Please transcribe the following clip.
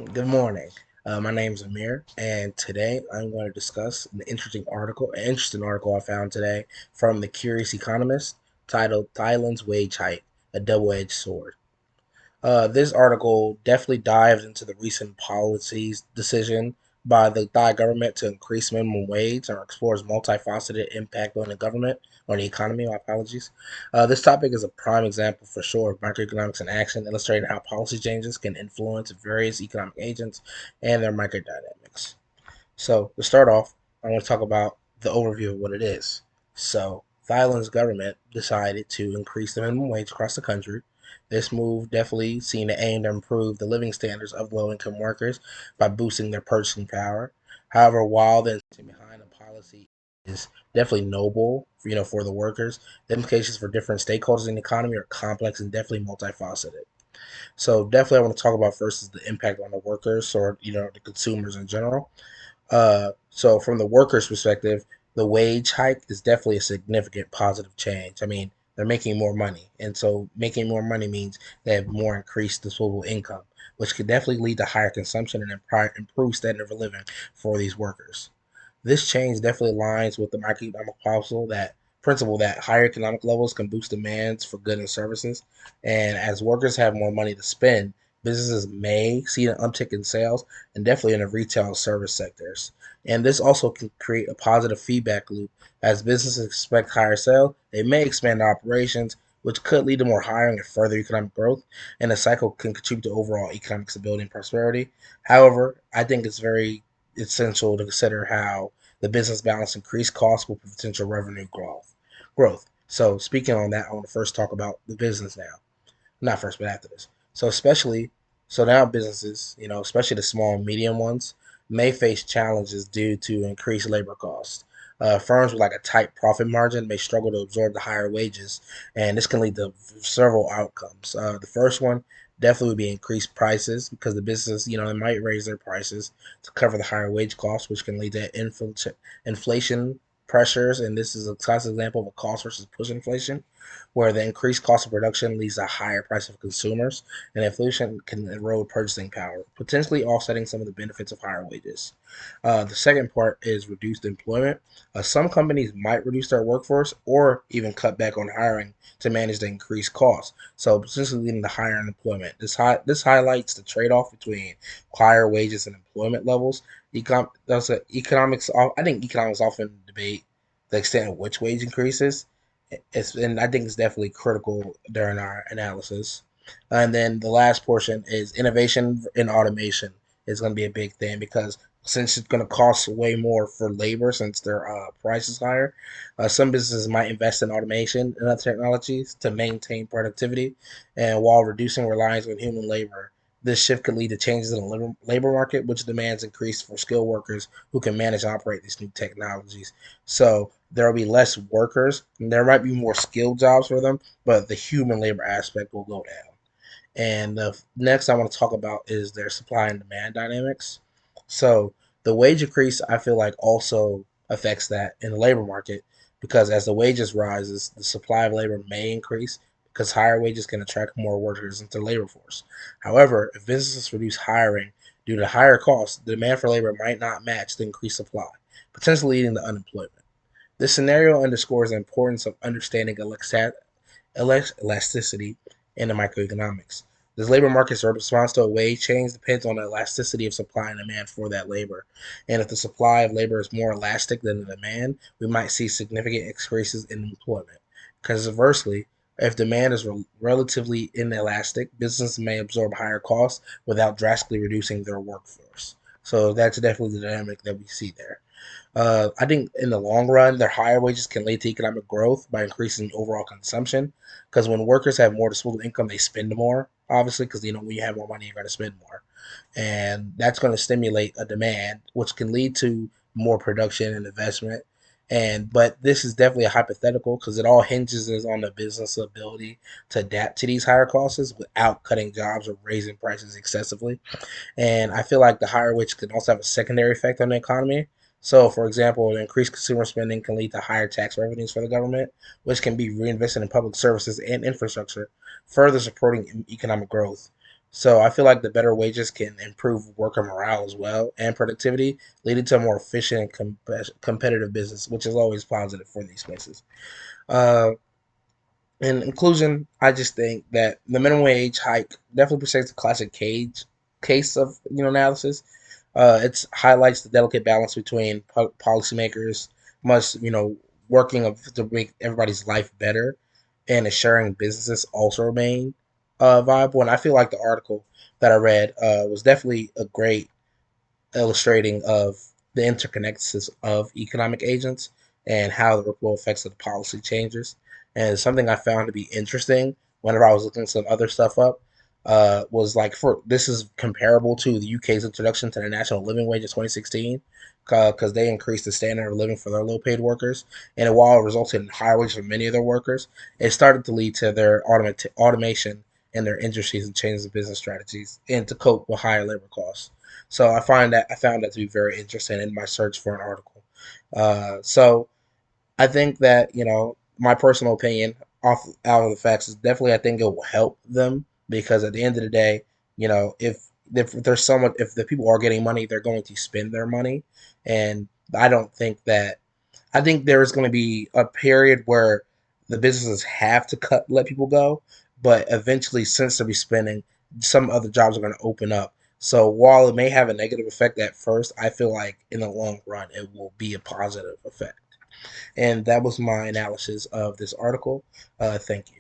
Good morning. My name is Amir, and today I'm going to discuss an interesting article I found today from the Curious Economist titled "Thailand's Wage Hike: A Double-Edged Sword." This article definitely dives into the recent policies decision by the Thai government to increase minimum wage and explores multifaceted impact on the economy. My apologies. This topic is a prime example for sure of microeconomics in action, illustrating how policy changes can influence various economic agents and their microdynamics. So to start off, I want to talk about the overview of what it is. So Thailand's government decided to increase the minimum wage across the country. This move definitely seen to aim to improve the living standards of low-income workers by boosting their purchasing power. However, while the intention behind the policy is definitely noble, for the workers, the implications for different stakeholders in the economy are complex and definitely multifaceted. So definitely, I want to talk about first is the impact on the workers or the consumers in general. So from the workers' perspective, the wage hike is definitely a significant positive change. I mean, they're making more money, and so making more money means they have more increased disposable income, which could definitely lead to higher consumption and improved standard of living for these workers. This change definitely aligns with the microeconomic principle that higher economic levels can boost demands for goods and services. And as workers have more money to spend, businesses may see an uptick in sales and definitely in the retail and service sectors. And this also can create a positive feedback loop. As businesses expect higher sales, they may expand their operations, which could lead to more hiring and further economic growth. And the cycle can contribute to overall economic stability and prosperity. However, I think it's very essential to consider how the business balance increased costs with potential revenue growth. So speaking on that, I want to first talk about the business now. Not first, but after this. So now businesses, especially the small and medium ones, may face challenges due to increased labor costs. Firms with like a tight profit margin may struggle to absorb the higher wages, and this can lead to several outcomes. The first one definitely would be increased prices because the business, they might raise their prices to cover the higher wage costs, which can lead to inflation pressures. And this is a classic example of a cost versus push inflation where the increased cost of production leads to a higher price of consumers, and inflation can erode purchasing power, potentially offsetting some of the benefits of higher wages. The second part is reduced employment. Some companies might reduce their workforce or even cut back on hiring to manage the increased costs, so potentially leading to higher unemployment. This highlights the trade-off between higher wages and employment levels. Economics. I think economics often debate the extent of which wage increases, and I think it's definitely critical during our analysis. And then the last portion is innovation and automation is going to be a big thing because since it's going to cost way more for labor since their price is higher, some businesses might invest in automation and other technologies to maintain productivity, and while reducing reliance on human labor. This shift could lead to changes in the labor market, which demands increase for skilled workers who can manage and operate these new technologies. So there will be less workers, and there might be more skilled jobs for them, but the human labor aspect will go down. And the next I want to talk about is their supply and demand dynamics. So the wage increase, I feel like, also affects that in the labor market because as the wages rises, the supply of labor may increase because higher wages can attract more workers into the labor force. However, if businesses reduce hiring due to higher costs, the demand for labor might not match the increased supply, potentially leading to unemployment. This scenario underscores the importance of understanding elasticity in the microeconomics. This labor market's response to a wage change depends on the elasticity of supply and demand for that labor. And if the supply of labor is more elastic than the demand, we might see significant increases in employment. Conversely, if demand is relatively inelastic, businesses may absorb higher costs without drastically reducing their workforce. So that's definitely the dynamic that we see there. I think in the long run, their higher wages can lead to economic growth by increasing overall consumption. Because when workers have more disposable income, they spend more, obviously, because when you have more money, you're going to spend more. And that's going to stimulate a demand, which can lead to more production and investment. But this is definitely a hypothetical because it all hinges on the business ability to adapt to these higher costs without cutting jobs or raising prices excessively. And I feel like the higher wage can also have a secondary effect on the economy. So, for example, increased consumer spending can lead to higher tax revenues for the government, which can be reinvested in public services and infrastructure, further supporting economic growth. So I feel like the better wages can improve worker morale as well and productivity, leading to a more efficient and competitive business, which is always positive for these places. Uh, in inclusion, I just think that the minimum wage hike definitely presents a classic case of analysis. It highlights the delicate balance between policymakers must working to make everybody's life better and ensuring businesses also remain viable. And I feel like the article that I read was definitely a great illustrating of the interconnectedness of economic agents and how the ripple effects of the policy changes. And something I found to be interesting whenever I was looking some other stuff up was like for this is comparable to the UK's introduction to the national living wage in 2016 because they increased the standard of living for their low-paid workers, and while it resulted in higher wages for many of their workers, it started to lead to their automation in their industries and changes in business strategies and to cope with higher labor costs. So I found that to be very interesting in my search for an article. So I think that my personal opinion off out of the facts is definitely I think it will help them because at the end of the day, if there's someone if the people are getting money, they're going to spend their money, and I don't think that I think there's going to be a period where the businesses have to let people go, but eventually, since they'll be spending, some other jobs are going to open up. So while it may have a negative effect at first, I feel like in the long run it will be a positive effect. And that was my analysis of this article. Thank you.